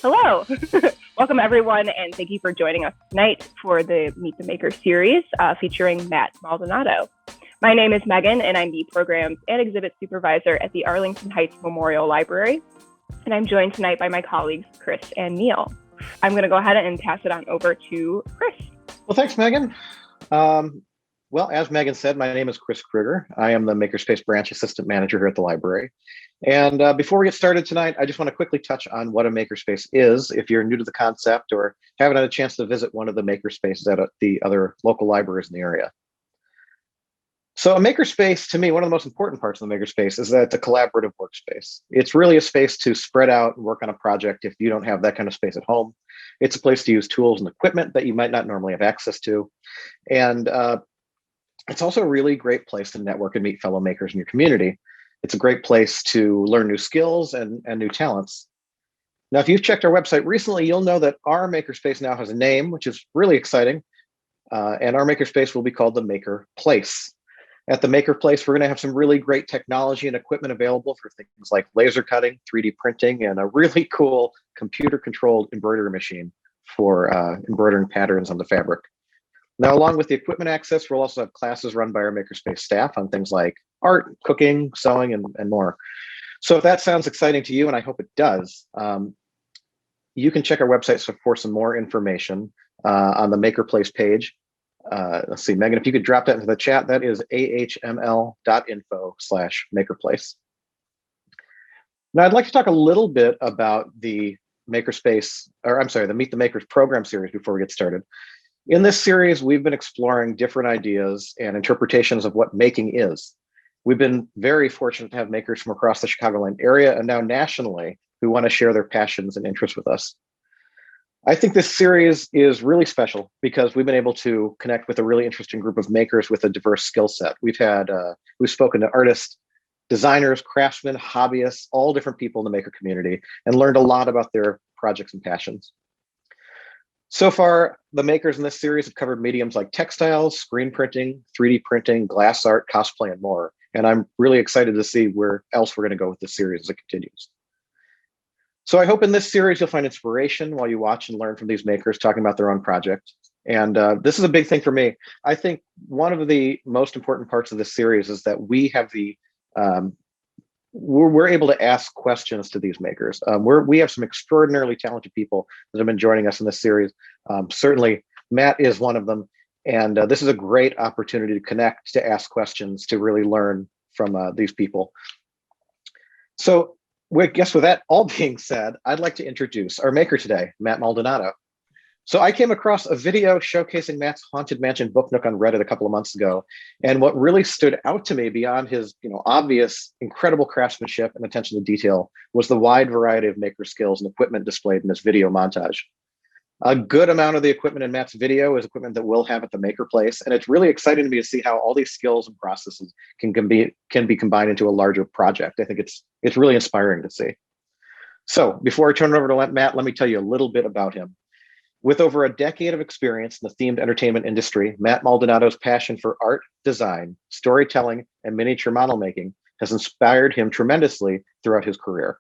Hello. Welcome, everyone, and thank you for joining us tonight for the Meet the Maker series featuring Matt Maldonado. My name is Megan, and I'm the Programs and Exhibit Supervisor at the Arlington Heights Memorial Library, and I'm joined tonight by my colleagues, Chris and Neil. I'm going to go ahead and pass it on over to Chris. Well, thanks, Megan. Well, as Megan said, my name is Chris Kruger. I am the Makerspace Branch Assistant Manager here at the library. And before we get started tonight, I just want to quickly touch on what a makerspace is. If you're new to the concept or haven't had a chance to visit one of the makerspaces at the other local libraries in the area. So a makerspace, to me, one of the most important parts of the makerspace is that it's a collaborative workspace. It's really a space to spread out and work on a project if you don't have that kind of space at home. It's a place to use tools and equipment that you might not normally have access to. And it's also a really great place to network and meet fellow makers in your community. It's a great place to learn new skills and new talents. Now, if you've checked our website recently, you'll know that our makerspace now has a name, which is really exciting. And our makerspace will be called the Maker Place. At the Maker Place, we're going to have some really great technology and equipment available for things like laser cutting, 3D printing, and a really cool computer-controlled embroidery machine for embroidering patterns on the fabric. Now, along with the equipment access, we'll also have classes run by our Makerspace staff on things like art, cooking, sewing, and more. So if that sounds exciting to you, and I hope it does, you can check our website for some more information on the Maker Place page. Let's see, Megan, if you could drop that into the chat, that is ahml.info/makerplace. Now, I'd like to talk a little bit about the Makerspace, or I'm sorry, the Meet the Makers program series before we get started. In this series, we've been exploring different ideas and interpretations of what making is. We've been very fortunate to have makers from across the Chicagoland area and now nationally who want to share their passions and interests with us. I think this series is really special because we've been able to connect with a really interesting group of makers with a diverse skill set. We've spoken to artists, designers, craftsmen, hobbyists, all different people in the maker community, and learned a lot about their projects and passions. So far, the makers in this series have covered mediums like textiles, screen printing, 3D printing, glass art, cosplay, and more. And I'm really excited to see where else we're going to go with this series as it continues. So I hope in this series you'll find inspiration while you watch and learn from these makers talking about their own project. And this is a big thing for me. I think one of the most important parts of this series is that we have we're able to ask questions to these makers. We have some extraordinarily talented people that have been joining us in this series. Certainly, Matt is one of them. And this is a great opportunity to connect, to ask questions, to really learn from these people. So I guess with that all being said, I'd like to introduce our maker today, Matt Maldonado. So I came across a video showcasing Matt's Haunted Mansion Book Nook on Reddit a couple of months ago. And what really stood out to me beyond his obvious, incredible craftsmanship and attention to detail was the wide variety of maker skills and equipment displayed in this video montage. A good amount of the equipment in Matt's video is equipment that we'll have at the Maker Place. And it's really exciting to me to see how all these skills and processes can be combined into a larger project. I think it's really inspiring to see. So before I turn it over to Matt, let me tell you a little bit about him. With over a decade of experience in the themed entertainment industry, Matt Maldonado's passion for art, design, storytelling, and miniature model making has inspired him tremendously throughout his career.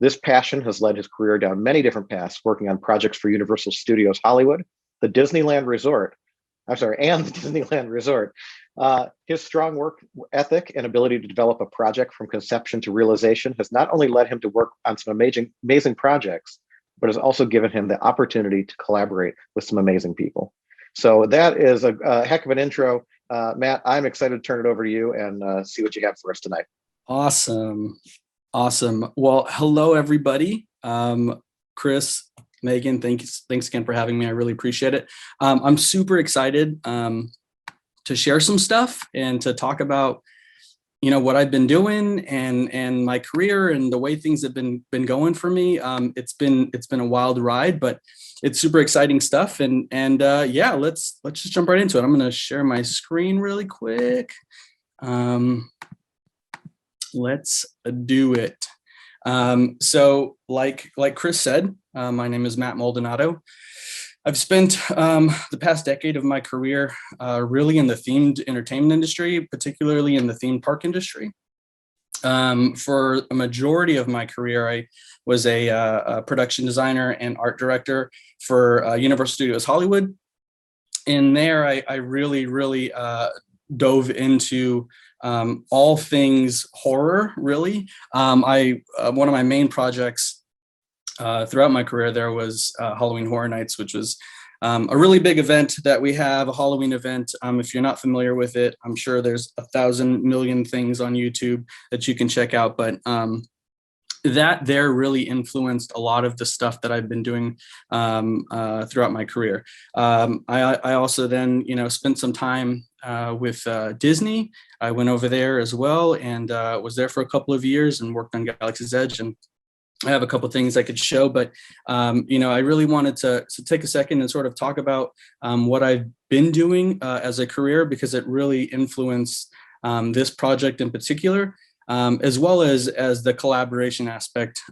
This passion has led his career down many different paths, working on projects for Universal Studios Hollywood, the Disneyland Resort, and the Disneyland Resort. His strong work ethic and ability to develop a project from conception to realization has not only led him to work on some amazing projects, but has also given him the opportunity to collaborate with some amazing people. So that is a heck of an intro. Matt, I'm excited to turn it over to you and see what you have for us tonight. Awesome. Well, hello, everybody. Chris, Megan, thanks again for having me. I really appreciate it. I'm super excited to share some stuff and to talk about what I've been doing and my career and the way things have been going for me. It's been a wild ride, but it's super exciting stuff. And yeah, let's just jump right into it. I'm going to share my screen really quick. Let's do it. So like Chris said, my name is Matt Maldonado. I've spent the past decade of my career really in the themed entertainment industry, particularly in the theme park industry. For a majority of my career, I was a production designer and art director for Universal Studios Hollywood. And there, I really dove into all things horror. Really, one of my main projects throughout my career there was Halloween Horror Nights, which was a really big event that we have, a Halloween event. If you're not familiar with it, I'm sure there's 1,000 million things on YouTube that you can check out, but that there really influenced a lot of the stuff that I've been doing throughout my career. I also then, spent some time with Disney. I went over there as well and was there for a couple of years and worked on Galaxy's Edge, and I have a couple of things I could show, but I really wanted to take a second and sort of talk about what I've been doing as a career, because it really influenced this project in particular, as well as the collaboration aspect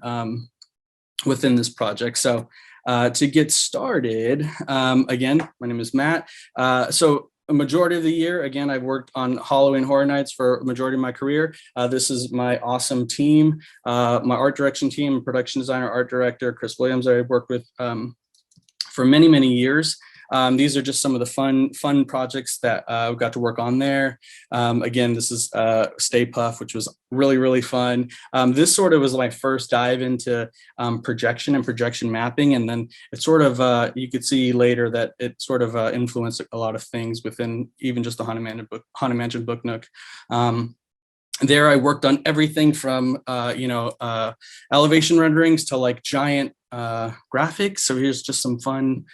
within this project. So to get started, again, my name is Matt. So a majority of the year, again, I've worked on Halloween Horror Nights for a majority of my career. This is my awesome team, my art direction team, production designer, art director, Chris Williams, I've worked with for many years. These are just some of the fun projects that I got to work on there. Again, this is Stay Puft, which was really fun. This sort of was my first dive into projection and projection mapping. And then it sort of, you could see later that it sort of influenced a lot of things within even just the Haunted Mansion Book Nook. There I worked on everything from, elevation renderings to like giant graphics. So here's just some fun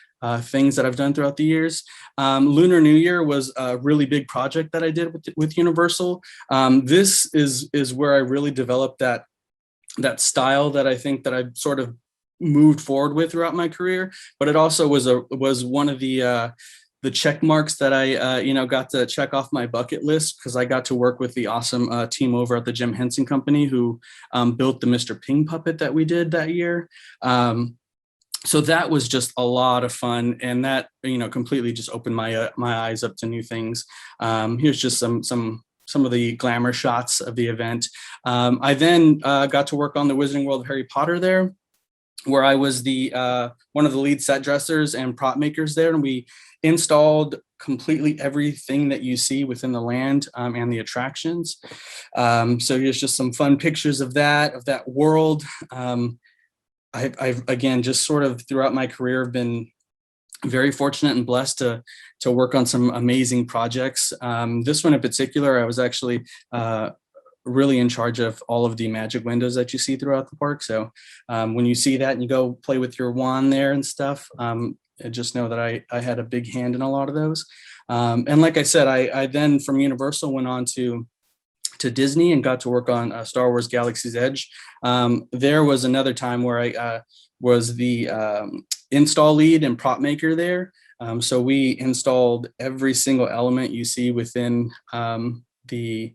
things that I've done throughout the years. Lunar New Year was a really big project that I did with Universal. This is where I really developed that style that I think that I've sort of moved forward with throughout my career. But it also was one of the check marks that I got to check off my bucket list, because I got to work with the awesome team over at the Jim Henson Company who built the Mr. Ping puppet that we did that year. So that was just a lot of fun, and that completely just opened my eyes up to new things. Here's just some of the glamour shots of the event. I then got to work on the Wizarding World of Harry Potter there, where I was the one of the lead set dressers and prop makers there, and we installed completely everything that you see within the land and the attractions. So here's just some fun pictures of that world. I've again, just sort of throughout my career, have been very fortunate and blessed to work on some amazing projects. This one in particular, I was actually really in charge of all of the magic windows that you see throughout the park. So when you see that and you go play with your wand there and stuff, just know that I had a big hand in a lot of those. And like I said, I then from Universal went on to Disney and got to work on Star Wars Galaxy's Edge. There was another time where I was the install lead and prop maker there. So we installed every single element you see within the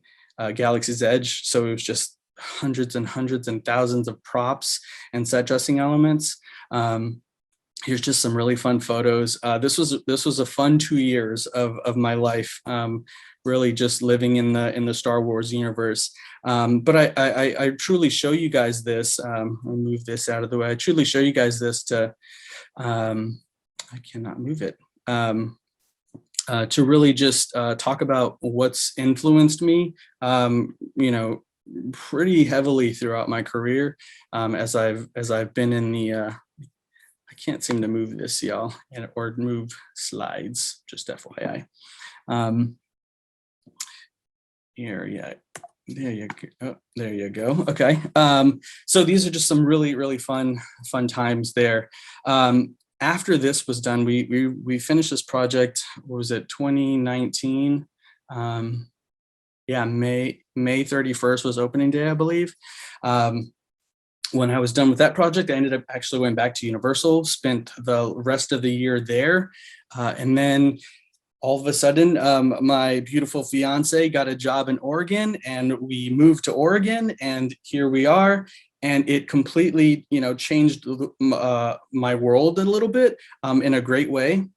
Galaxy's Edge. So it was just hundreds and thousands of props and set dressing elements. Here's just some really fun photos. This was a fun 2 years of my life. Really just living in the Star Wars universe. But I truly show you guys this. I'll move this out of the way. I truly show you guys this to, I cannot move it, to really just talk about what's influenced me, pretty heavily throughout my career, as I've been in the, I can't seem to move this, y'all, or move slides, just FYI. Here, yeah, there you go. Oh, there you go. Okay. So these are just some really fun times there. After this was done, we finished this project. What was it? 2019. Yeah, May 31st was opening day, I believe. When I was done with that project, I ended up actually going back to Universal, spent the rest of the year there, and then all of a sudden, my beautiful fiance got a job in Oregon, and we moved to Oregon, and here we are. And it completely, changed my world a little bit in a great way.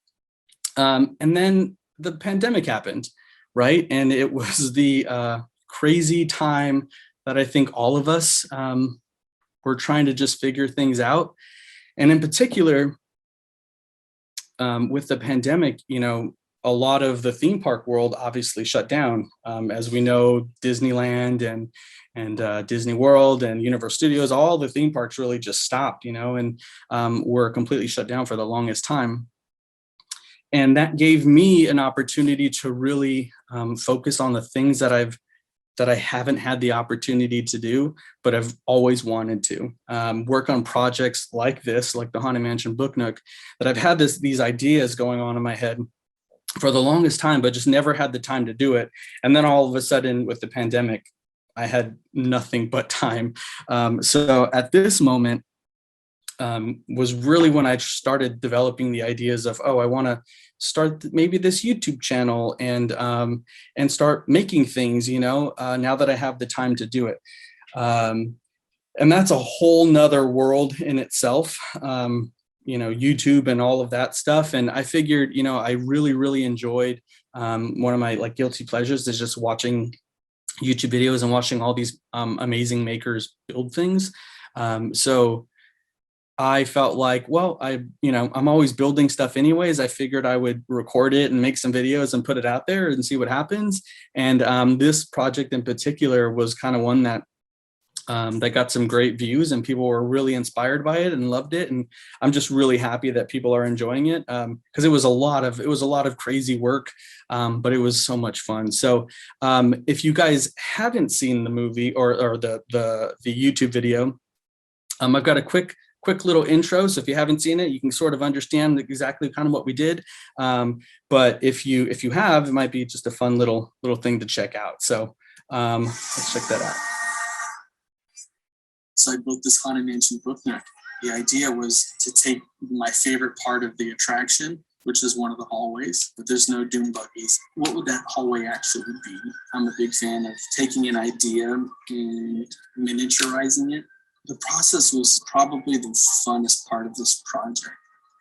And then the pandemic happened, right? And it was the crazy time I think all of us were trying to just figure things out. And in particular, with the pandemic, a lot of the theme park world obviously shut down. As we know, Disneyland and Disney World and Universal Studios, all the theme parks really just stopped, and were completely shut down for the longest time. And that gave me an opportunity to really focus on the things that I haven't had the opportunity to do, but I've always wanted to work on projects like this, like the Haunted Mansion Book Nook, that I've had these ideas going on in my head for the longest time, but just never had the time to do it. And then all of a sudden with the pandemic, I had nothing but time. So at this moment was really when I started developing the ideas of, I want to start maybe this YouTube channel and start making things, now that I have the time to do it. And that's a whole nother world in itself. YouTube and all of that stuff. And I figured, I really, really enjoyed one of my guilty pleasures is just watching YouTube videos and watching all these amazing makers build things. So I felt like, I'm always building stuff anyways. I figured I would record it and make some videos and put it out there and see what happens. And this project in particular was kind of one that got some great views and people were really inspired by it and loved it. And I'm just really happy that people are enjoying it because it was a lot of crazy work, but it was so much fun. So if you guys haven't seen the movie or the YouTube video, I've got a quick little intro. So if you haven't seen it, you can sort of understand exactly kind of what we did. But if you have, it might be just a fun little thing to check out. So let's check that out. So I built this Haunted Mansion Book Nook. The idea was to take my favorite part of the attraction, which is one of the hallways, but there's no doom buggies. What would that hallway actually be? I'm a big fan of taking an idea and miniaturizing it. The process was probably the funnest part of this project.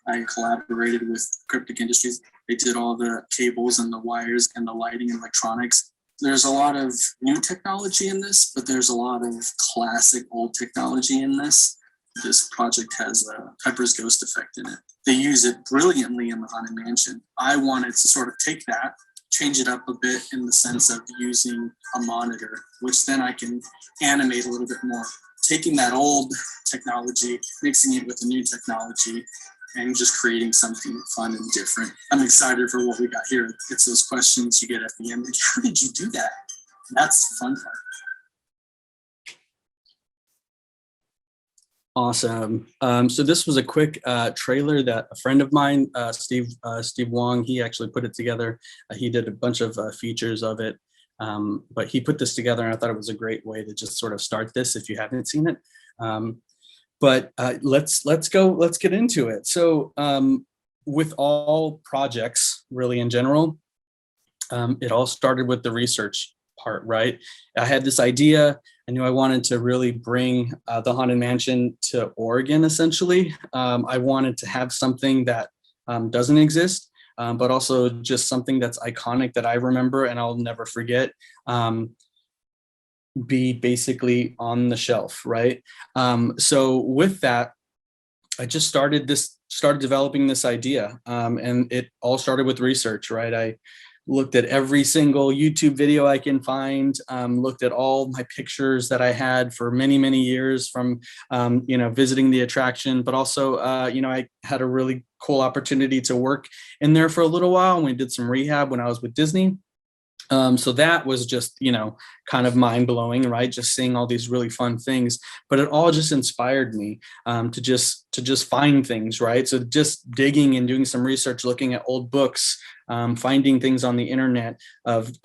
I collaborated with Cryptic Industries. They did all the cables and the wires and the lighting and electronics. There's a lot of new technology in this, but there's a lot of classic old technology in this. This project has a Pepper's Ghost effect in it. They use it brilliantly in the Haunted Mansion. I wanted to sort of take that, change it up a bit in the sense of using a monitor, which then I can animate a little bit more. Taking that old technology, mixing it with the new technology, and just creating something fun and different. I'm excited for what we got here. It's those questions you get at the end, like, how did you do that? That's the fun part. Awesome. So this was a quick trailer that a friend of mine, Steve Wong, he actually put it together. He did a bunch of features of it, but he put this together, and I thought it was a great way to just sort of start this if you haven't seen it. But let's get into it. So with all projects, really in general, it all started with the research part, right? I had this idea. I knew I wanted to really bring the Haunted Mansion to Oregon, essentially. I wanted to have something that doesn't exist, but also just something that's iconic that I remember and I'll never forget. Be basically on the shelf, right? So with that, I just started developing this idea, and it all started with research, right? I looked at every single YouTube video I can find, looked at all my pictures that I had for many, many years from, visiting the attraction, but also, I had a really cool opportunity to work in there for a little while, and we did some rehab when I was with Disney. So that was just, kind of mind blowing, right? Just seeing all these really fun things, but it all just inspired me to just find things, right? So just digging and doing some research, looking at old books, finding things on the internet of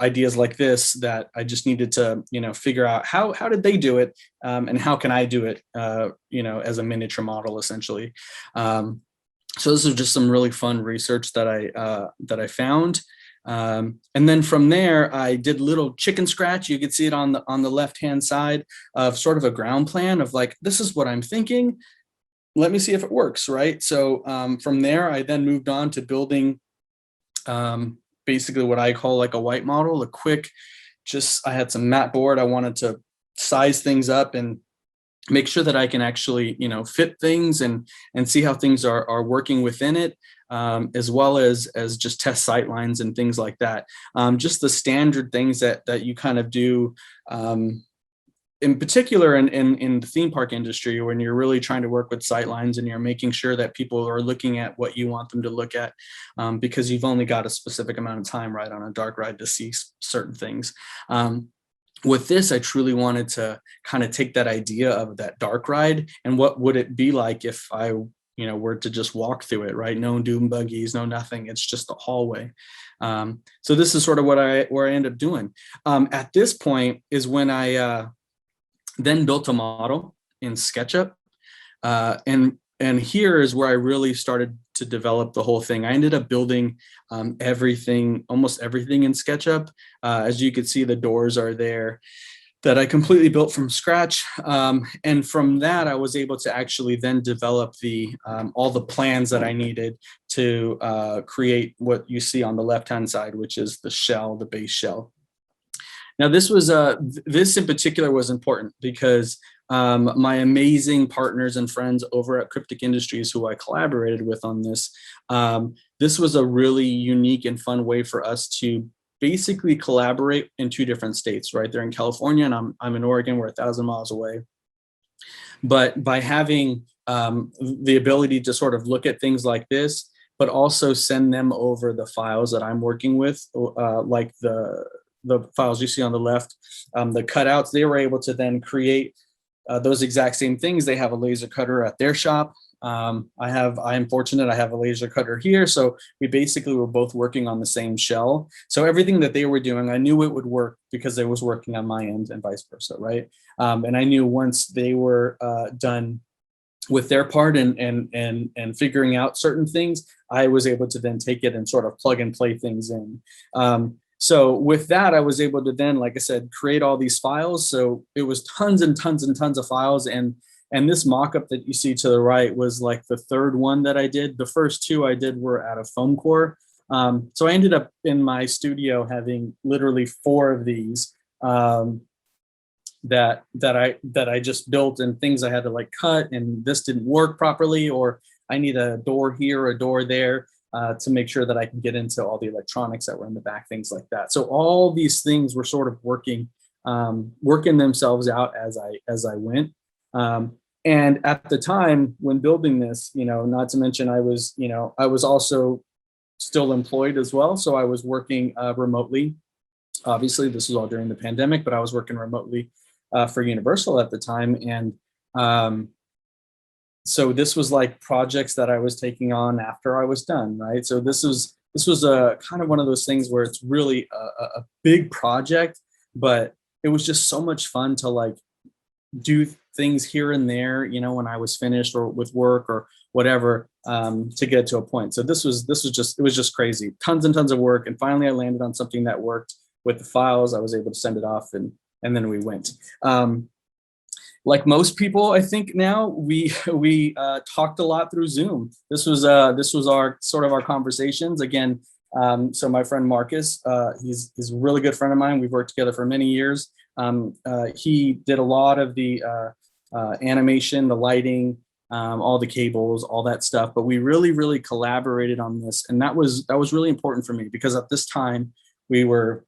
ideas like this that I just needed to, figure out how did they do it, and how can I do it, as a miniature model, essentially. So this is just some really fun research that I found. And then from there, I did little chicken scratch. You could see it on the left-hand side of sort of a ground plan of like, this is what I'm thinking. Let me see if it works, right? So from there, I then moved on to building basically what I call like a white model, a quick I had some mat board. I wanted to size things up and make sure that I can actually, fit things and see how things are working within it, as well as just test sight lines and things like that. Just the standard things that you kind of do, in particular in the theme park industry, when you're really trying to work with sight lines and you're making sure that people are looking at what you want them to look at, because you've only got a specific amount of time, right, on a dark ride to see certain things. With this, I truly wanted to kind of take that idea of that dark ride and what would it be like if I, were to just walk through it, right? No doom buggies, no nothing. It's just the hallway. So this is sort of where I end up doing. At this point is when I then built a model in SketchUp, and here is where I really started to develop the whole thing. I ended up building almost everything in SketchUp. As you can see, the doors are there that I completely built from scratch. And from that, I was able to actually then develop all the plans that I needed to create what you see on the left-hand side, which is the base shell. Now, this in particular was important because my amazing partners and friends over at Cryptic Industries, who I collaborated with on this, this was a really unique and fun way for us to basically collaborate in two different states, right? They're in California and I'm in Oregon. We're 1,000 miles away. But by having the ability to sort of look at things like this, but also send them over the files that I'm working with, like the files you see on the left, the cutouts, they were able to then create those exact same things. They have a laser cutter at their shop. I am fortunate, I have a laser cutter here. So we basically were both working on the same shell. So everything that they were doing, I knew it would work because it was working on my end and vice versa, right? And I knew once they were done with their part and figuring out certain things, I was able to then take it and sort of plug and play things in. So with that, I was able to then, like I said, create all these files. So it was tons and tons and tons of files. And this mock-up that you see to the right was like the third one that I did. The first two I did were out of foam core. So I ended up in my studio having literally 4 of these that I just built, and things I had to like cut, and this didn't work properly, or I need a door here, a door there. To make sure that I can get into all the electronics that were in the back, things like that. So all these things were sort of working themselves out as I went. And at the time when building this, not to mention I was also still employed as well. So I was working remotely. Obviously, this was all during the pandemic, but I was working remotely for Universal at the time. And so this was like projects that I was taking on after I was done, right? So this was a kind of one of those things where it's really a big project, but it was just so much fun to like do things here and there, when I was finished or with work or whatever, to get to a point. So it was just crazy, tons and tons of work. And finally I landed on something that worked with the files. I was able to send it off and then we went. Like most people, I think now we talked a lot through Zoom. This was our sort of our conversations again. So my friend Marcus, he's a really good friend of mine. We've worked together for many years. He did a lot of the animation, the lighting, all the cables, all that stuff. But we really collaborated on this, and that was really important for me because at this time we were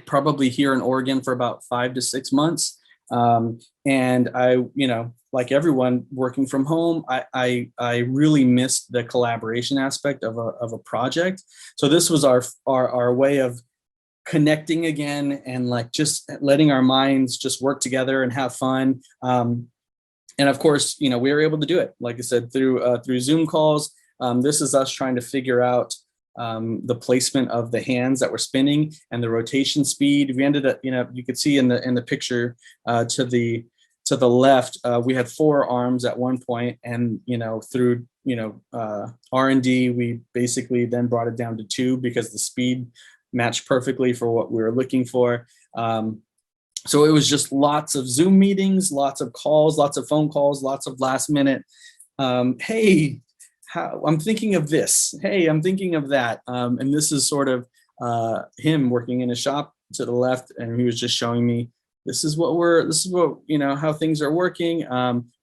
probably here in Oregon for about 5 to 6 months. And I, like everyone working from home, I really missed the collaboration aspect of a project. So this was our way of connecting again and like just letting our minds just work together and have fun. And of course, we were able to do it, like I said, through Zoom calls. This is us trying to figure out the placement of the hands that were spinning and the rotation speed. We ended up, you could see in the picture to the left, we had 4 arms at one point, and through R&D, we basically then brought it down to 2 because the speed matched perfectly for what we were looking for. So it was just lots of Zoom meetings, lots of calls, lots of phone calls, lots of last minute. Hey, I'm thinking of this. Hey, I'm thinking of that. And this is sort of him working in a shop to the left, and he was just showing me, this is what how things are working.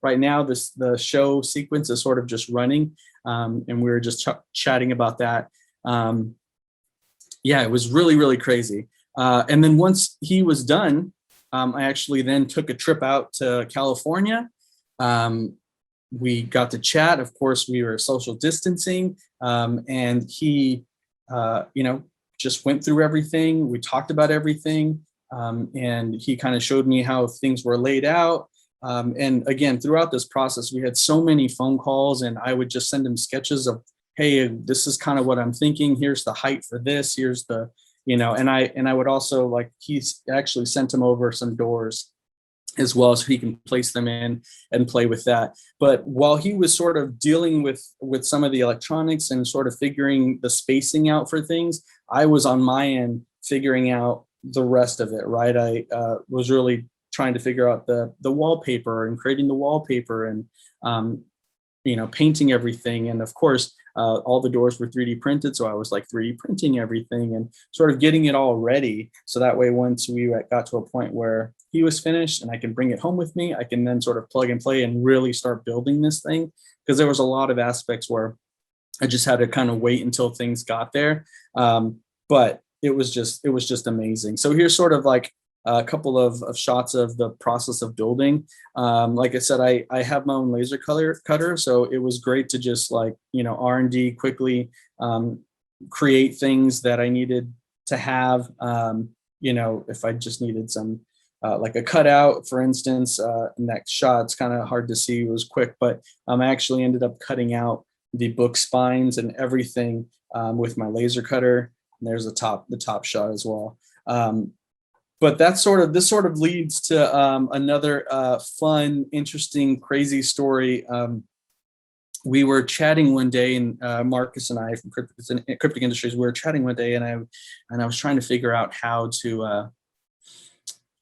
Right now, the show sequence is sort of just running, and we were just chatting about that. Yeah, it was really, really crazy. And then once he was done, I actually then took a trip out to California. We got to chat. Of course, we were social distancing, and he, just went through everything. We talked about everything. And he kind of showed me how things were laid out. And again, throughout this process, we had so many phone calls, and I would just send him sketches of, hey, this is kind of what I'm thinking. Here's the height for this. Here's the, and I would also, like, he's actually sent him over some doors as well, so he can place them in and play with that. But while he was sort of dealing with some of the electronics and sort of figuring the spacing out for things, I was on my end figuring out the rest of it, right? I was really trying to figure out the wallpaper and creating the wallpaper and, painting everything. And of course, all the doors were 3D printed. So I was like 3D printing everything and sort of getting it all ready. So that way, once we got to a point where he was finished and I can bring it home with me, I can then sort of plug and play and really start building this thing. Because there was a lot of aspects where I just had to kind of wait until things got there. But it was just amazing. So here's sort of like a couple of shots of the process of building. Like I said, I have my own laser cutter, so it was great to just like, R&D quickly, create things that I needed to have. If I just needed some, like a cutout, for instance, in that shot, it's kind of hard to see, it was quick, but I actually ended up cutting out the book spines and everything with my laser cutter. And there's the top shot as well. But this sort of leads to another fun, interesting, crazy story. We were chatting one day, and Marcus and I from Cryptic Industries, we were chatting one day, and I was trying to figure out how to.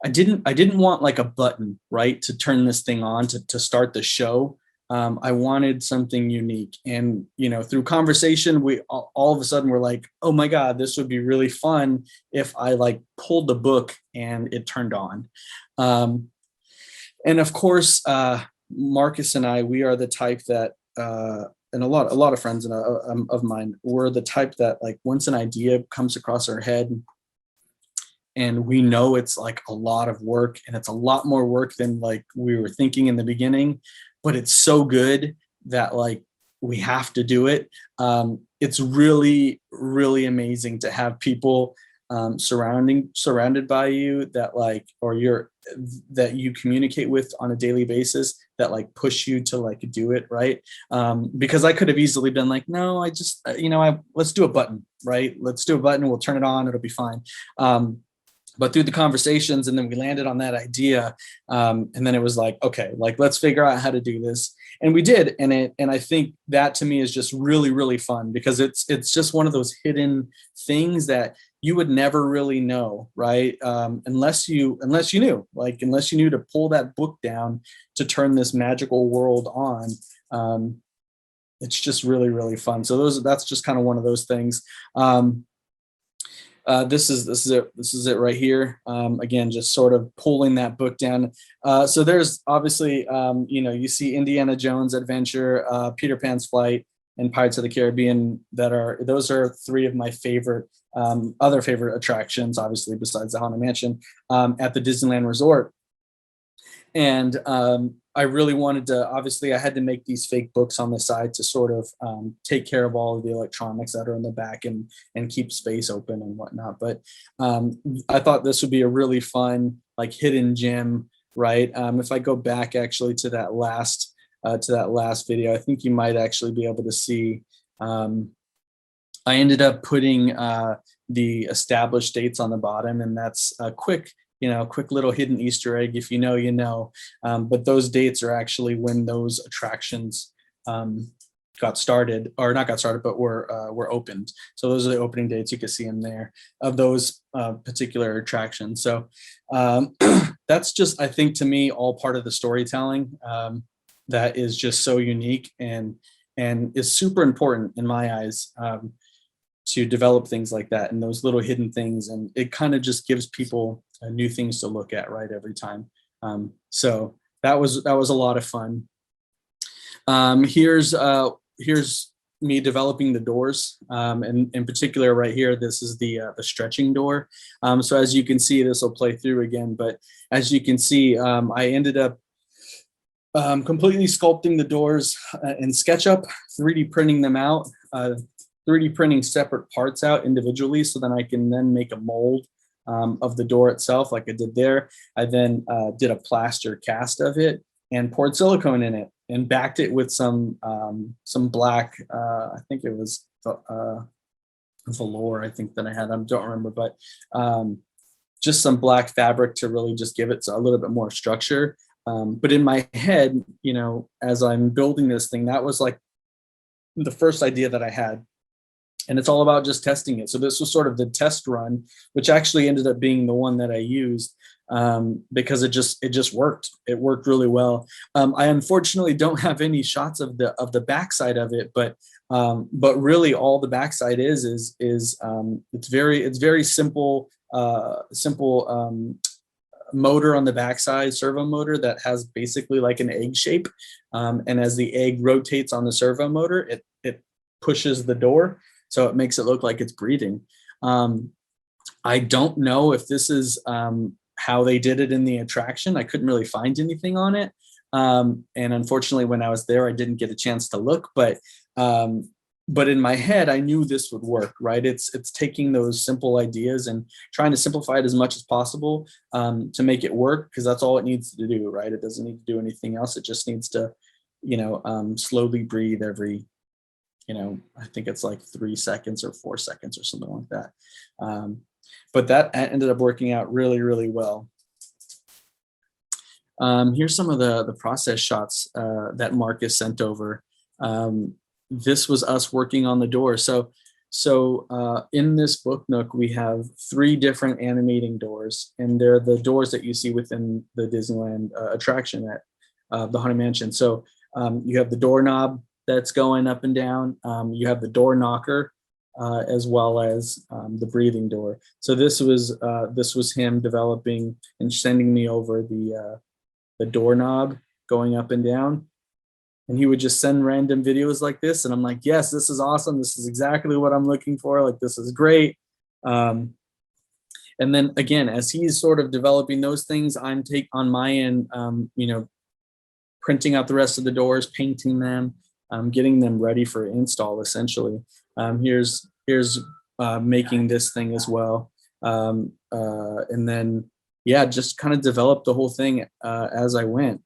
I didn't want like a button, right, to turn this thing on to start the show. I wanted something unique, and through conversation, we all of a sudden were like, oh my God, this would be really fun if I like pulled the book and it turned on. And of course, Marcus and I, we are the type that, and a lot of friends of mine, we're the type that, like, once an idea comes across our head, and we know it's like a lot of work, and it's a lot more work than like we were thinking in the beginning, but it's so good that like we have to do it. It's really, really amazing to have people surrounded by you that like, or that you communicate with on a daily basis that like push you to like do it, right? Because I could have easily been like, no, I just, let's do a button, right? Let's do a button, we'll turn it on, it'll be fine. But through the conversations, and then we landed on that idea, and then it was like, okay, like let's figure out how to do this, and we did. And I think that to me is just really, really fun, because it's just one of those hidden things that you would never really know, right? Unless you knew to pull that book down to turn this magical world on. It's just really, really fun. So that's just kind of one of those things. This is it right here. Again, just sort of pulling that book down. So there's obviously, you see Indiana Jones Adventure, Peter Pan's Flight, and Pirates of the Caribbean. Those are three of my other favorite attractions, obviously, besides the Haunted Mansion, at the Disneyland Resort. And I really wanted to, obviously I had to make these fake books on the side to sort of take care of all of the electronics that are in the back and keep space open and whatnot. But I thought this would be a really fun, like, hidden gem, right? If I go back actually to that last video, I think you might actually be able to see, I ended up putting the established dates on the bottom, and that's a quick little hidden Easter egg. If you know, you know. But those dates are actually when those attractions got started, or not got started, but were opened. So those are the opening dates. You can see them there of those particular attractions. So that's just, I think, to me, all part of the storytelling that is just so unique and is super important in my eyes. develop things like that and those little hidden things, and it kind of just gives people new things to look at, right, every time. So that was a lot of fun. Here's me developing the doors, and in particular right here, this is the stretching door. So as you can see, this will play through again, but as you can see, I ended up completely sculpting the doors in SketchUp, 3D printing them out, 3D printing separate parts out individually, so then I can then make a mold of the door itself, like I did there. I then did a plaster cast of it and poured silicone in it and backed it with some black, I think it was velour, I think that I had, I don't remember, but just some black fabric to really just give it a little bit more structure. But in my head, you know, as I'm building this thing, that was like the first idea that I had. And it's all about just testing it. So this was sort of the test run, which actually ended up being the one that I used because it just worked. It worked really well. I unfortunately don't have any shots of the backside of it, but really all the backside is it's very simple, motor on the backside, servo motor that has basically like an egg shape, and as the egg rotates on the servo motor, it pushes the door, so it makes it look like it's breathing. I don't know if this is how they did it in the attraction. I couldn't really find anything on it, and unfortunately when I was there I didn't get a chance to look, but in my head, I knew this would work, right? It's taking those simple ideas and trying to simplify it as much as possible to make it work, because that's all it needs to do, right? It doesn't need to do anything else. It just needs to, you know, slowly breathe every, you know, I think it's like 3 seconds or 4 seconds or something like that. But that ended up working out really, really well. Here's some of the process shots that Marcus sent over. This was us working on the door. So in this book nook, we have 3 different animating doors, and they're the doors that you see within the Disneyland attraction at the Haunted Mansion. So you have the doorknob that's going up and down. You have the door knocker, as well as the breathing door. So this was him developing and sending me over the doorknob going up and down. And he would just send random videos like this. And I'm like, yes, this is awesome. This is exactly what I'm looking for. Like, this is great. And then again, as he's sort of developing those things, I'm on my end, you know, printing out the rest of the doors, painting them, getting them ready for install, essentially. Here's making this thing as well. And then, yeah, just kind of developed the whole thing as I went.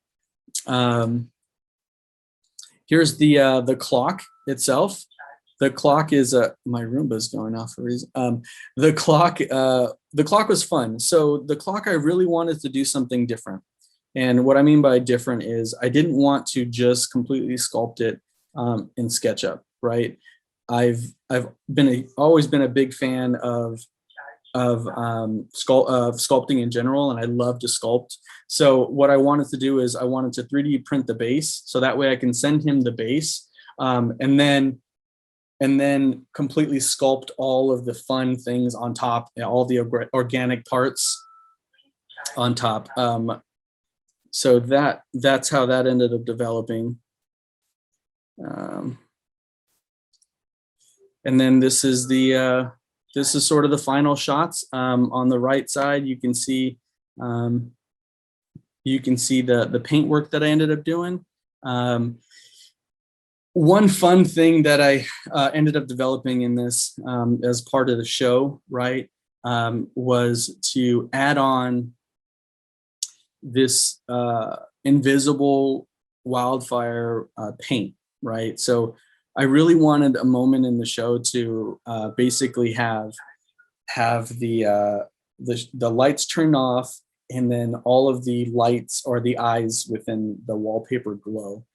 Here's the clock itself. The clock is my Roomba's going off for a reason. The clock was fun. So the clock, I really wanted to do something different. And what I mean by different is I didn't want to just completely sculpt it in SketchUp, right? I've always been a big fan of sculpting in general, and I love to sculpt. So what I wanted to do is I wanted to 3D print the base, so that way I can send him the base, and then completely sculpt all of the fun things on top, all the organic parts on top. So that's how that ended up developing. And then this is sort of the final shots. On the right side, you can see the paintwork that I ended up doing. One fun thing that I ended up developing in this as part of the show, right, was to add on this invisible wildfire paint, right? So I really wanted a moment in the show to basically have the lights turned off, and then all of the lights or the eyes within the wallpaper glow.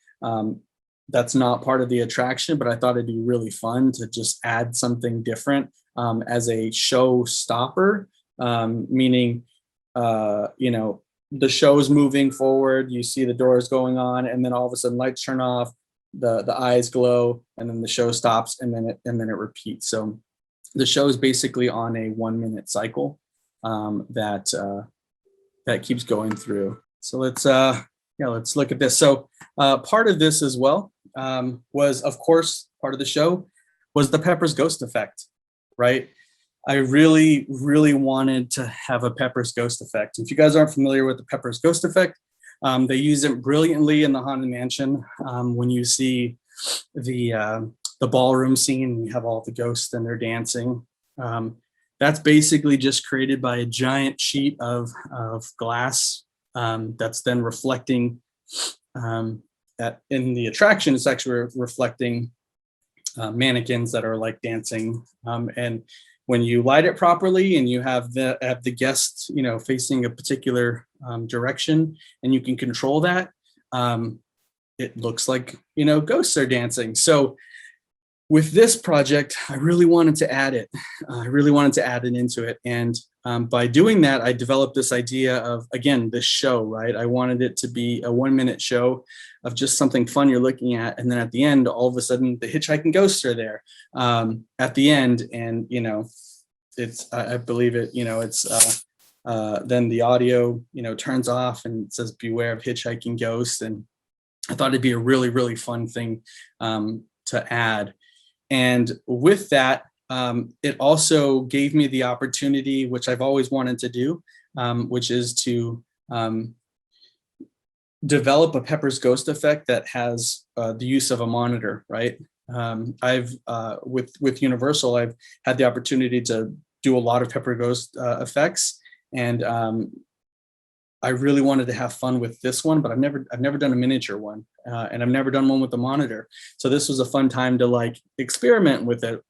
That's not part of the attraction, but I thought it'd be really fun to just add something different as a show stopper, meaning, you know, the show's moving forward, you see the doors going on, and then all of a sudden lights turn off, the eyes glow, and then the show stops, and then it repeats. So the show is basically on a 1-minute cycle that keeps going through. So let's look at this. So part of this as well was, of course, part of the show was the Pepper's Ghost effect, right? I really, really wanted to have a Pepper's Ghost effect. If you guys aren't familiar with the Pepper's Ghost effect, they use it brilliantly in the Haunted Mansion. When you see the ballroom scene, you have all the ghosts and they're dancing. That's basically just created by a giant sheet of glass that's then reflecting in the attraction. It's actually reflecting mannequins that are like dancing. And when you light it properly and you have the guests, facing a particular direction, and you can control that, it looks like, ghosts are dancing. So with this project, I really wanted to add it. I really wanted to add it into it. And by doing that, I developed this idea of, again, this show, right? I wanted it to be a 1-minute show of just something fun you're looking at. And then at the end, all of a sudden, the hitchhiking ghosts are there at the end. And, it's, I believe it, it's, then the audio, turns off and it says, beware of hitchhiking ghosts. And I thought it'd be a really, really fun thing to add. And with that, it also gave me the opportunity, which I've always wanted to do, which is to develop a Pepper's Ghost effect that has the use of a monitor, right? I've with Universal, I've had the opportunity to do a lot of Pepper Ghost effects, and I really wanted to have fun with this one, but I've never done a miniature one, and I've never done one with a monitor. So this was a fun time to like experiment with it.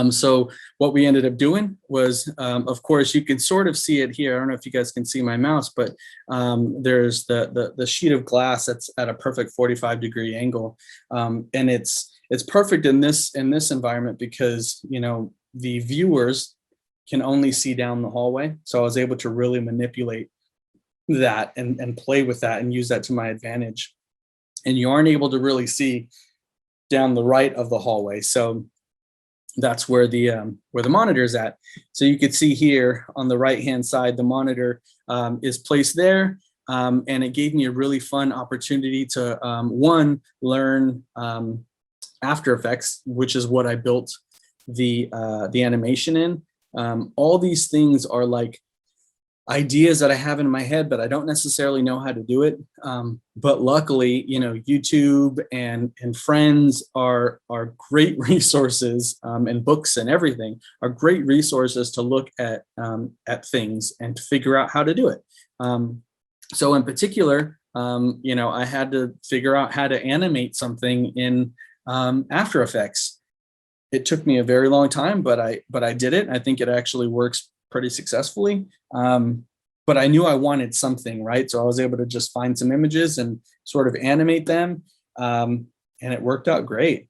So what we ended up doing was, of course, you can sort of see it here. I don't know if you guys can see my mouse, but there's the sheet of glass that's at a perfect 45-degree angle, and it's perfect in this environment because the viewers can only see down the hallway. So I was able to really manipulate that and play with that and use that to my advantage. And you aren't able to really see down the right of the hallway. So that's where the monitor is at. So you could see here on the right-hand side, the monitor is placed there. And it gave me a really fun opportunity to, one, learn After Effects, which is what I built the animation in. All these things are like ideas that I have in my head, but I don't necessarily know how to do it. But luckily, YouTube and friends are great resources, and books and everything are great resources to look at things and to figure out how to do it. So in particular, I had to figure out how to animate something in After Effects. It took me a very long time, but I did it. I think it actually works pretty successfully. But I knew I wanted something, right? So I was able to just find some images and sort of animate them. And it worked out great.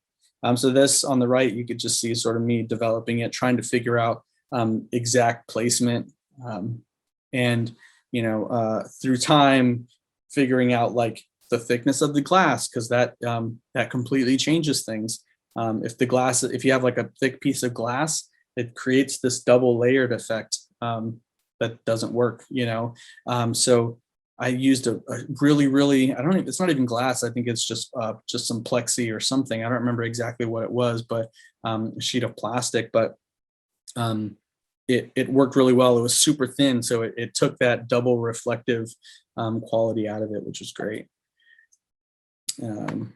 So this on the right, you could just see sort of me developing it, trying to figure out exact placement. And, through time, figuring out like the thickness of the glass, because that completely changes things. If you have like a thick piece of glass, it creates this double layered effect that doesn't work, so I used a really, really, it's not even glass. I think it's just some plexi or something. I don't remember exactly what it was, but a sheet of plastic, but it worked really well. It was super thin. So it took that double reflective quality out of it, which was great. And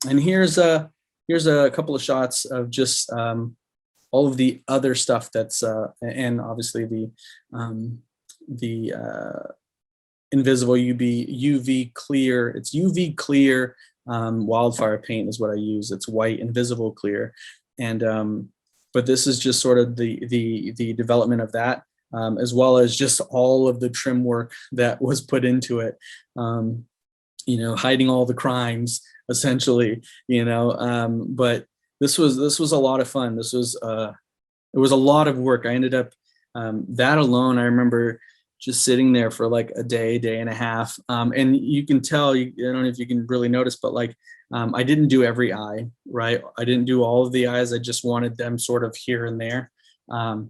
here's a couple of shots of just all of the other stuff that's and obviously the invisible UV clear. It's UV clear wildfire paint is what I use. It's white invisible clear, and but this is just sort of the development of that, as well as just all of the trim work that was put into it. Hiding all the crimes essentially. But this was a lot of fun. It was a lot of work. I ended up that alone. I remember just sitting there for like a day and a half. And you can tell, I don't know if you can really notice, but like I didn't do every eye, right? I didn't do all of the eyes. I just wanted them sort of here and there. And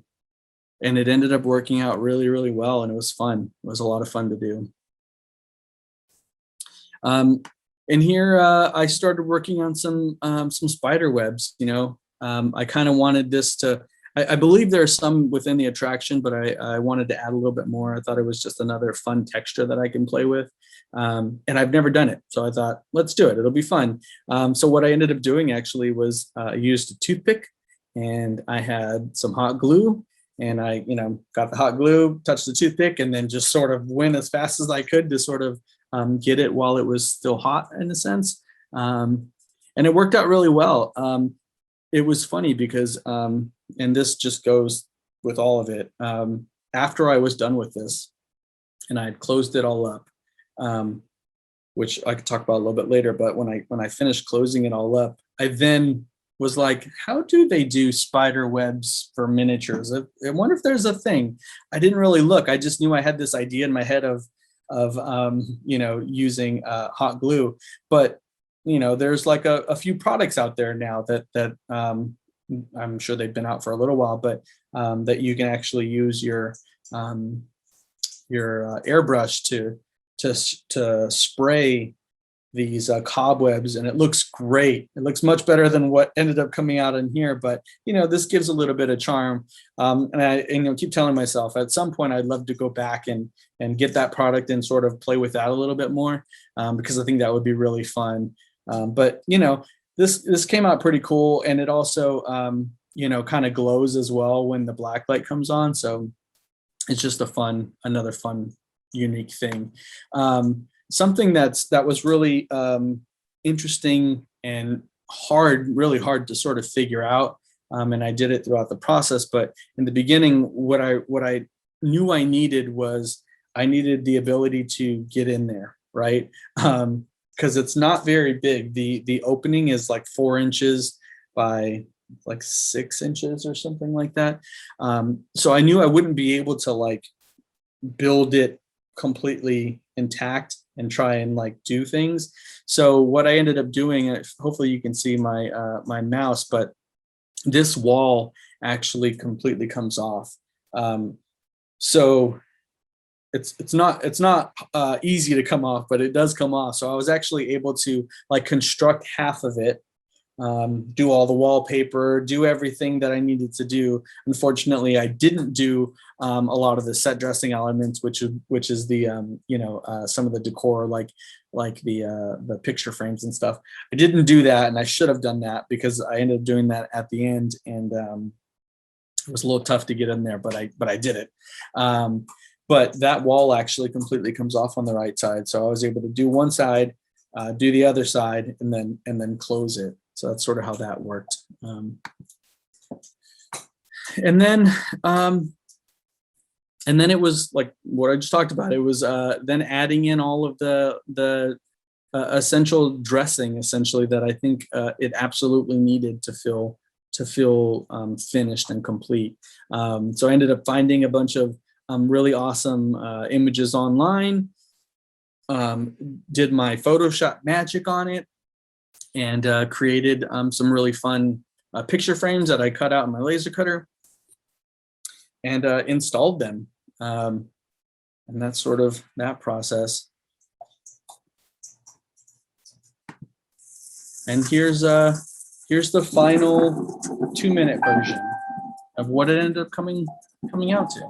it ended up working out really, really well. And it was fun. It was a lot of fun to do. And here I started working on some spider webs. I kind of wanted this to, I believe there are some within the attraction, but I wanted to add a little bit more. I thought it was just another fun texture that I can play with. And I've never done it. So I thought, let's do it. It'll be fun. So what I ended up doing actually was I used a toothpick, and I had some hot glue, and I, got the hot glue, touched the toothpick, and then just sort of went as fast as I could to sort of get it while it was still hot, in a sense. And it worked out really well. It was funny because, and this just goes with all of it. After I was done with this and I had closed it all up, which I could talk about a little bit later, but when I finished closing it all up, I then was like, how do they do spider webs for miniatures? I wonder if there's a thing. I didn't really look. I just knew I had this idea in my head of using hot glue, but there's like a few products out there now that I'm sure they've been out for a little while, but that you can actually use your airbrush to spray these cobwebs, and it looks great. It looks much better than what ended up coming out in here, but this gives a little bit of charm. And I keep telling myself at some point I'd love to go back and get that product and sort of play with that a little bit more, because I think that would be really fun. But this came out pretty cool, and it also kind of glows as well when the black light comes on. So it's just another fun, unique thing. Something that was really interesting and really hard to sort of figure out. And I did it throughout the process, but in the beginning, what I knew I needed was I needed the ability to get in there, right? Because it's not very big. The opening is like 4 inches by like 6 inches or something like that. So I knew I wouldn't be able to like build it completely intact and try and like do things. So what I ended up doing, hopefully you can see my mouse, but this wall actually completely comes off. So it's not easy to come off, but it does come off. So I was actually able to like construct half of it, do all the wallpaper, do everything that I needed to do. Unfortunately, I didn't do a lot of the set dressing elements, which is the some of the decor, like the picture frames and stuff. I didn't do that, and I should have done that because I ended up doing that at the end, and it was a little tough to get in there, but I did it. But that wall actually completely comes off on the right side, so I was able to do one side, do the other side, and then close it. So that's sort of how that worked. And then it was like what I just talked about. It was then adding in all of the essential dressing, essentially, that I think it absolutely needed to feel finished and complete. So I ended up finding a bunch of really awesome images online, did my Photoshop magic on it, and created some really fun picture frames that I cut out in my laser cutter and installed them. And that's sort of that process. And here's the final 2-minute version of what it ended up coming out to.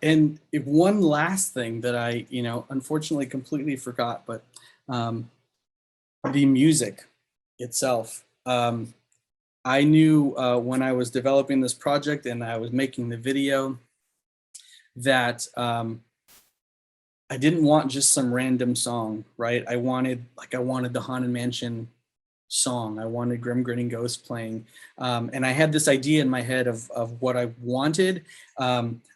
And one last thing that I, unfortunately completely forgot, but the music itself. I knew when I was developing this project and I was making the video that I didn't want just some random song, right? I wanted the Haunted Mansion song. I wanted Grim Grinning Ghost playing. And I had this idea in my head of what I wanted.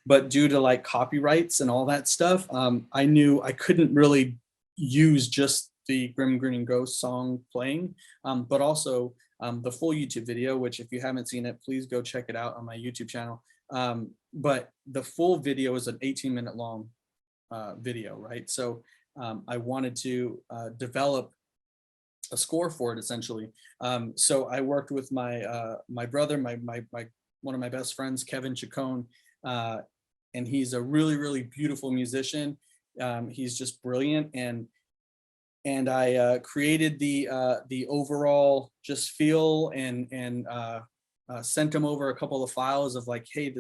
But due to like copyrights and all that stuff, I knew I couldn't really use just the Grim Grinning Ghost song playing, but also the full YouTube video, which if you haven't seen it, please go check it out on my YouTube channel. But the full video is an 18-minute long video, right? So I wanted to develop a score for it essentially. So I worked with my my brother, my one of my best friends, Kevin Chacon, and he's a really beautiful musician. He's just brilliant, and I created the overall just feel and sent him over a couple of files of like, hey,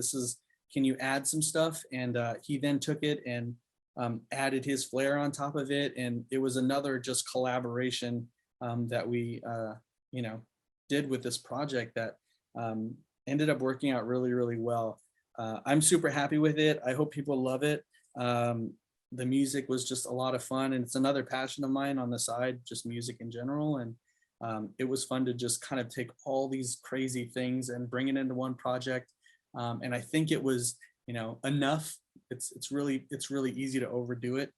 can you add some stuff? And he then took it and added his flair on top of it, and it was another just collaboration that we did with this project that ended up working out really well. I'm super happy with it. I hope people love it. The music was just a lot of fun, and it's another passion of mine on the side, just music in general. And it was fun to just kind of take all these crazy things and bring it into one project. And I think it was, enough. It's really easy to overdo it.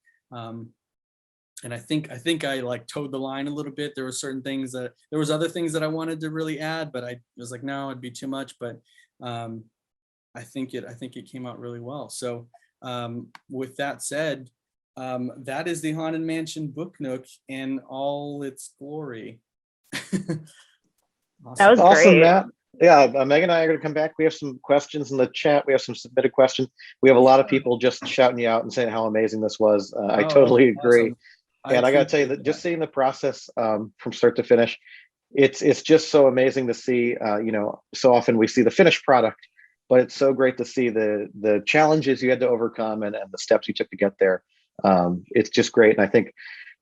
And I think I like towed the line a little bit. There was other things that I wanted to really add, but I was like, no, it'd be too much. But I think it came out really well. So with that said, that is the Haunted Mansion Book Nook in all its glory. Awesome. That was awesome, great. Matt. Yeah, Megan and I are going to come back. We have some questions in the chat. We have some submitted questions. We have a lot of people just shouting you out and saying how amazing this was. I totally agree. Awesome. And I got to tell you that just seeing the process from start to finish, it's just so amazing to see. So often we see the finished product, but it's so great to see the challenges you had to overcome and the steps you took to get there. It's just great. And I think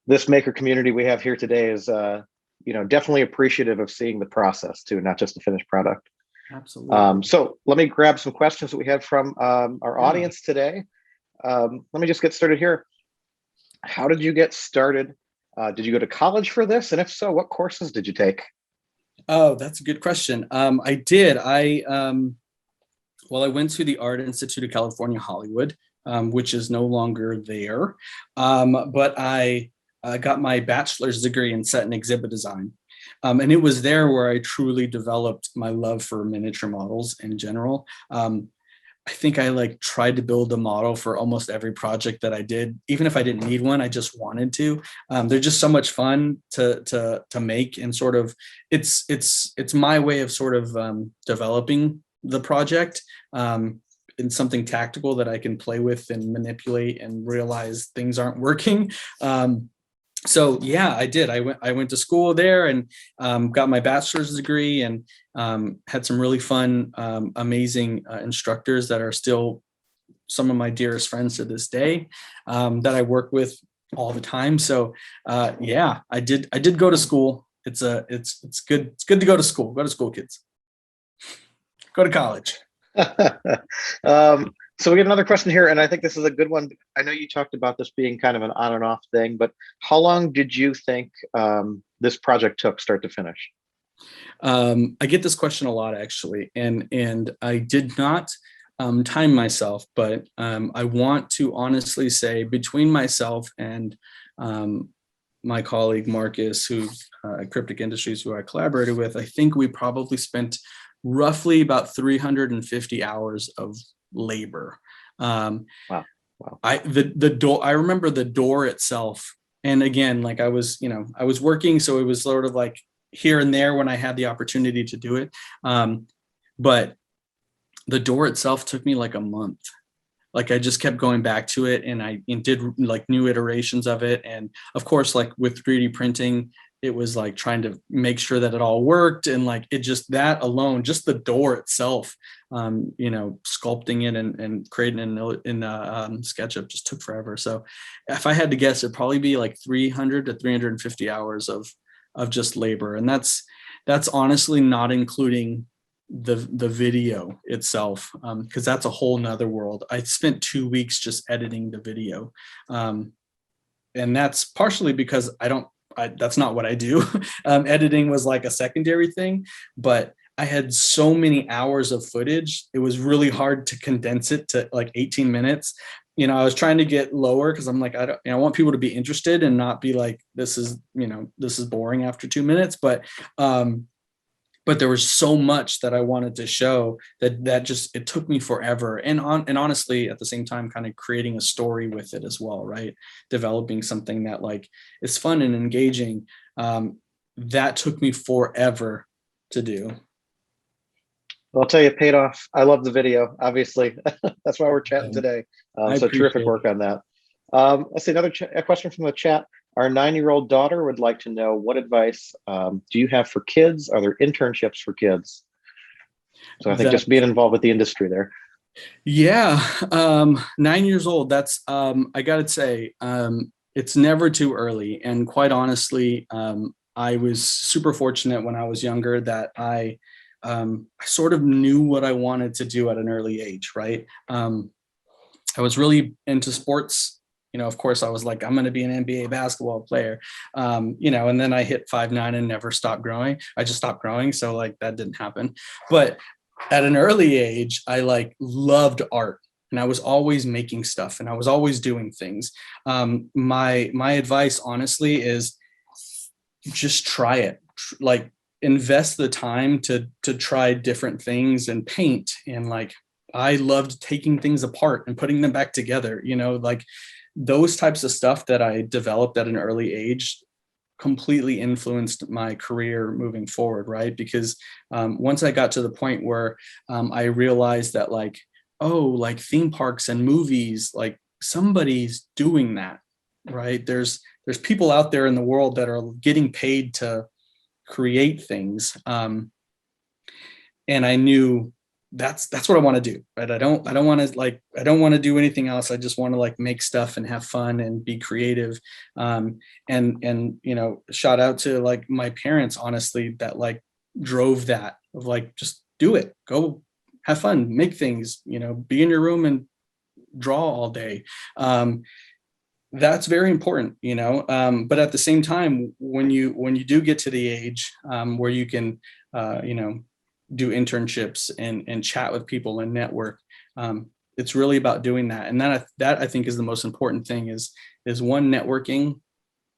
this maker community we have here today is definitely appreciative of seeing the process too, not just the finished product. Absolutely. So let me grab some questions that we had from our audience today. Let me just get started here. How did you get started? Did you go to college for this? And if so, what courses did you take? Oh, that's a good question. I did. I went to the Art Institute of California, Hollywood, which is no longer there. But I got my bachelor's degree in set and exhibit design. And it was there where I truly developed my love for miniature models in general. I think I tried to build a model for almost every project that I did. Even if I didn't need one, I just wanted to. They're just so much fun to make, and sort of it's my way of sort of developing the project in something tactical that I can play with and manipulate and realize things aren't working. So yeah, I did. I went to school there and got my bachelor's degree, and had some really fun, amazing instructors that are still some of my dearest friends to this day, that I work with all the time. So yeah, I did go to school. It's good. It's good to go to school. Go to school, kids. Go to college. So we get another question here, and I think this is a good one. I know you talked about this being kind of an on and off thing, but how long did you think this project took start to finish? I get this question a lot, actually, and I did not time myself, but I want to honestly say between myself and my colleague Marcus, who's at Cryptic Industries, who I collaborated with, I think we probably spent roughly about 350 hours of labor. Wow. The door, I remember the door itself. And again, like I was working, so it was sort of like here and there when I had the opportunity to do it. But the door itself took me like a month. Like I just kept going back to it, and I did like new iterations of it. And of course, like with 3D printing, it was like trying to make sure that it all worked. And like it just, that alone, just the door itself, sculpting it and creating it in SketchUp just took forever. So if I had to guess, it'd probably be like 300 to 350 hours of just labor. And that's honestly not including the video itself, because that's a whole nother world. I spent 2 weeks just editing the video. And that's partially because that's not what I do. Editing was like a secondary thing, but I had so many hours of footage. It was really hard to condense it to like 18 minutes. I was trying to get lower because I'm like, I want people to be interested and not be like, this is boring after 2 minutes. But there was so much that I wanted to show that just, it took me forever. And honestly, at the same time, kind of creating a story with it as well, right? Developing something that like is fun and engaging. That took me forever to do. Well, I'll tell you, it paid off. I love the video, obviously. That's why we're chatting today. So terrific work on that. Let's see, a question from the chat. Our 9-year-old daughter would like to know, what advice do you have for kids? Are there internships for kids? So I think just being involved with the industry there. Yeah, 9 years old. That's, I gotta say, it's never too early. And quite honestly, I was super fortunate when I was younger that I sort of knew what I wanted to do at an early age, right? I was really into sports. Of course, I was like, I'm going to be an NBA basketball player, and then I hit 5'9" and never stopped growing. I just stopped growing. So like that didn't happen. But at an early age, I like loved art, and I was always making stuff, and I was always doing things. My advice, honestly, is just try it. Like invest the time to try different things and paint. And like, I loved taking things apart and putting them back together, like those types of stuff that I developed at an early age completely influenced my career moving forward, right? Because once I got to the point where I realized that like, like theme parks and movies, like somebody's doing that, right? There's people out there in the world that are getting paid to create things. And I knew that's what I want to do, right? I don't want to do anything else. I just want to like make stuff and have fun and be creative. And shout out to like my parents, honestly, that like drove that of like, just do it, go have fun, make things, be in your room and draw all day. That's very important, but at the same time, when you do get to the age where you can, do internships and chat with people and network, it's really about doing that. And that I think is the most important thing is one, networking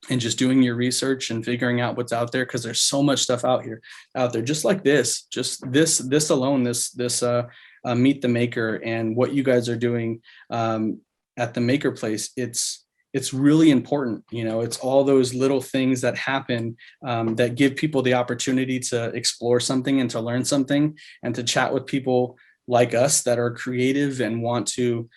and just doing your research and figuring out what's out there. Cause there's so much stuff out there, just like this alone, this Meet the Maker and what you guys are doing at the Maker Place. It's really important. It's all those little things that happen that give people the opportunity to explore something and to learn something and to chat with people like us that are creative and want to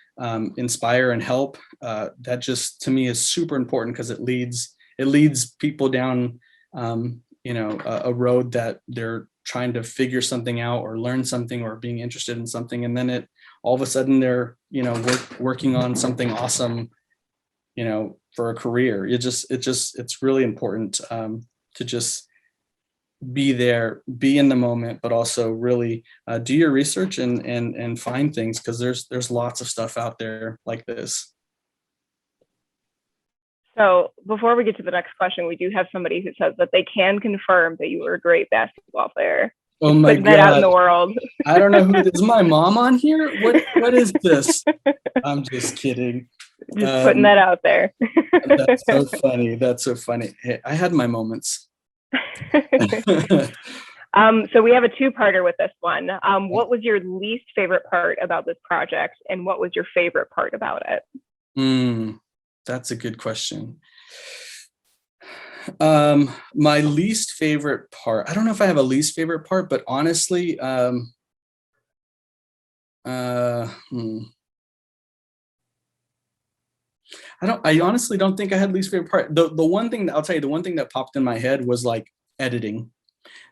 inspire and help. That just, to me, is super important because it leads people down, a road that they're trying to figure something out or learn something or being interested in something. And then all of a sudden they're, working on something awesome, for a career. It's really important to just be there, be in the moment, but also really do your research and find things, because there's lots of stuff out there like this. So before we get to the next question, we do have somebody who says that they can confirm that you were a great basketball player. Oh my Putting that out in the God. world. I don't know who is my mom on here. What is this? I'm just kidding. Just putting that out there. That's so funny. That's so funny. Hey, I had my moments. So we have a two-parter with this one. What was your least favorite part about this project, and what was your favorite part about it? That's a good question. My least favorite part, I don't know if I have a least favorite part, but honestly, I honestly don't think I had least favorite part. The one thing that I'll tell you, the one thing that popped in my head was like editing.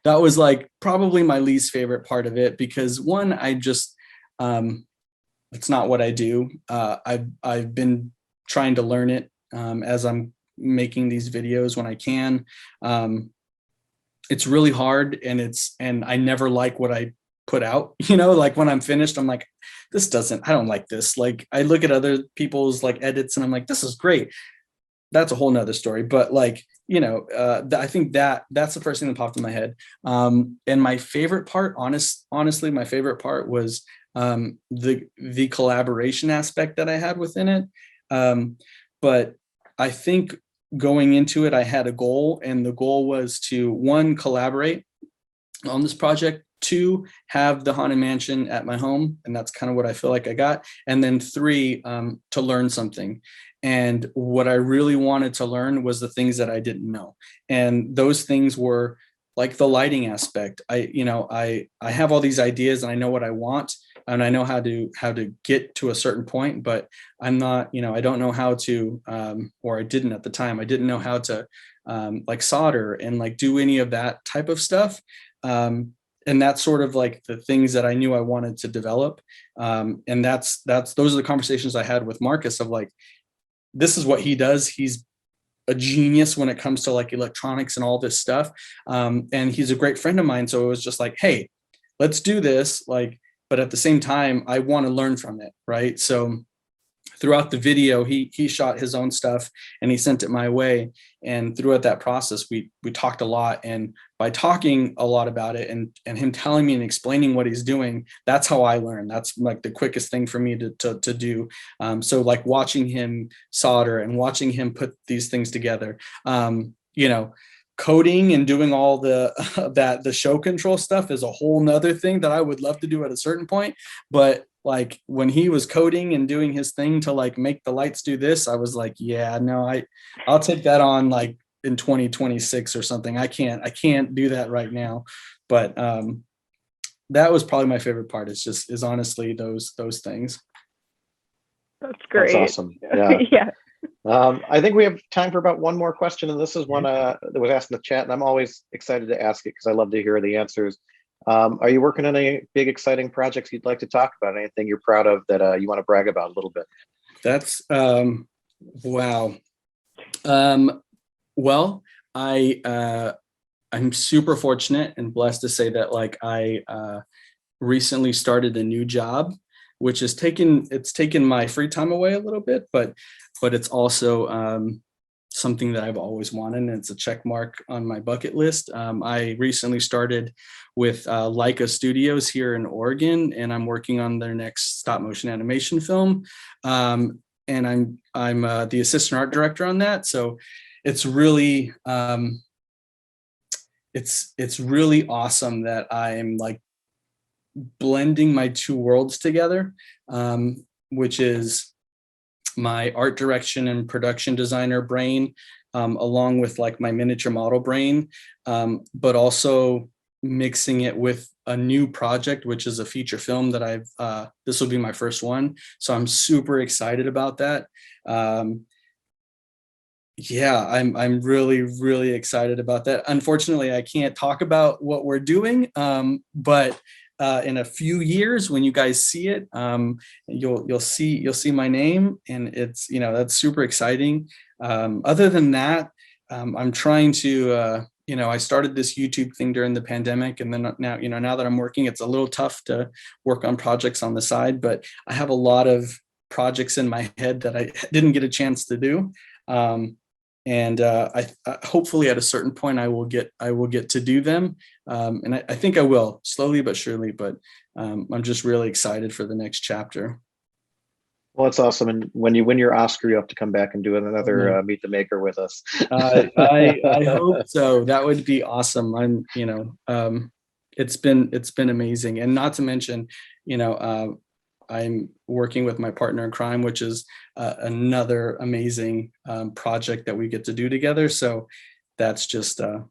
That was like probably my least favorite part of it, because one, I just, it's not what I do. I've been trying to learn it as I'm making these videos when I can. It's really hard, and I never like what I put out, like when I'm finished, I'm like, I don't like this. Like I look at other people's like edits and I'm like, this is great. That's a whole nother story. But like, I think that's the first thing that popped in my head. And my favorite part, honestly, my favorite part was the collaboration aspect that I had within it. But I think going into it, I had a goal, and the goal was to, one, collaborate on this project, two, have the Haunted Mansion at my home, and that's kind of what I feel like I got, and then three, to learn something. And what I really wanted to learn was the things that I didn't know, and those things were like the lighting aspect. I have all these ideas, and I know what I want, and I know how to get to a certain point, but I'm not, I don't know how to, or I didn't at the time. I didn't know how to like solder and like do any of that type of stuff. And that's sort of like the things that I knew I wanted to develop. And those are the conversations I had with Marcus of like, this is what he does. He's a genius when it comes to like electronics and all this stuff. And he's a great friend of mine. So it was just like, hey, let's do this. Like, but at the same time, I want to learn from it. Right. So throughout the video, he shot his own stuff and he sent it my way. And throughout that process, we talked a lot. And by talking a lot about it and him telling me and explaining what he's doing, that's how I learn. That's like the quickest thing for me to do. So like watching him solder and watching him put these things together, coding and doing all the show control stuff is a whole nother thing that I would love to do at a certain point. But like when he was coding and doing his thing to like make the lights do this, I was like, yeah, no, I'll take that on like in 2026 or something. I can't do that right now. But that was probably my favorite part. Is honestly those things. That's great. That's awesome. Yeah. Yeah. I think we have time for about one more question, and this is one that was asked in the chat, and I'm always excited to ask it because I love to hear the answers. Are you working on any big, exciting projects you'd like to talk about? Anything you're proud of that you want to brag about a little bit? That's wow. Well, I'm super fortunate and blessed to say that like I recently started a new job, which is taken my free time away a little bit, but it's also something that I've always wanted, and it's a check mark on my bucket list. I recently started with Leica Studios here in Oregon, and I'm working on their next stop motion animation film. And I'm the assistant art director on that. So it's really it's really awesome that I'm like blending my two worlds together, which is my art direction and production designer brain, along with like my miniature model brain, but also mixing it with a new project, which is a feature film that this will be my first one. So I'm super excited about that. Yeah, I'm really, really excited about that. Unfortunately, I can't talk about what we're doing, but in a few years when you guys see it, you'll see my name, and it's that's super exciting. Other than that, I'm trying to I started this YouTube thing during the pandemic, and then now that I'm working, it's a little tough to work on projects on the side, but I have a lot of projects in my head that I didn't get a chance to do. And I hopefully at a certain point I will get to do them. And I think I will, slowly but surely, but I'm just really excited for the next chapter. Well, it's awesome. And when you win your Oscar, you have to come back and do another Meet the Maker with us. I hope so. That would be awesome. It's been amazing. And not to mention, I'm working with my partner in crime, which is another amazing project that we get to do together. So that's just, I'm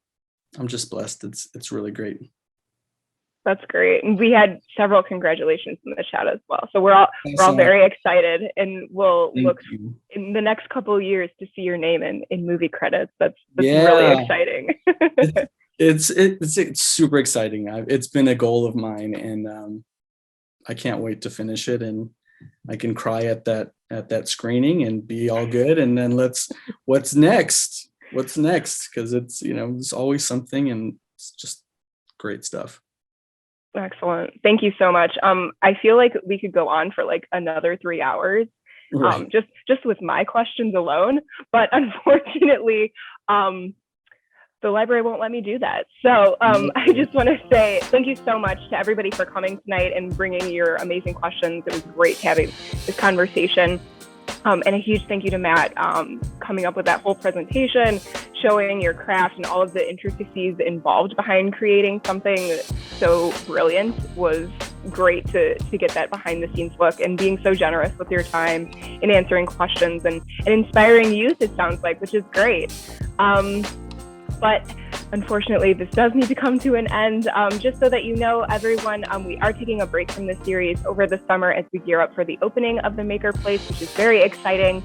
just blessed. It's really great. That's great. And we had several congratulations in the chat as well. So we're all very excited, and we'll look in the next couple of years to see your name in movie credits. That's really exciting. It's super exciting. It's been a goal of mine, and I can't wait to finish it, and I can cry at that screening and be all good. And then what's next? Because it's always something, and it's just great stuff. Excellent. Thank you so much. I feel like we could go on for like another 3 hours, Right. Just with my questions alone, but unfortunately, the library won't let me do that. So I just want to say thank you so much to everybody for coming tonight and bringing your amazing questions. It was great having this conversation. And a huge thank you to Matt coming up with that whole presentation, showing your craft and all of the intricacies involved behind creating something so brilliant. Was great to get that behind the scenes look, and being so generous with your time in answering questions and inspiring youth, it sounds like, which is great. But unfortunately, this does need to come to an end. Just so that you know, everyone, we are taking a break from this series over the summer as we gear up for the opening of the Makerspace, which is very exciting.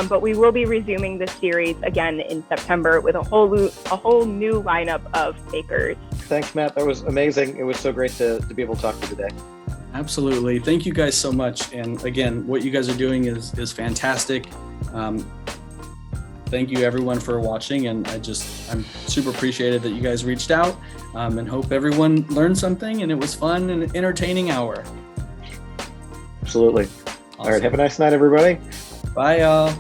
But we will be resuming this series again in September with a whole new lineup of makers. Thanks, Matt. That was amazing. It was so great to be able to talk to you today. Absolutely. Thank you guys so much. And again, what you guys are doing is fantastic. Thank you everyone for watching, and I'm super appreciated that you guys reached out, and hope everyone learned something and it was fun and entertaining hour. Absolutely. Awesome. All right. Have a nice night, everybody. Bye, y'all.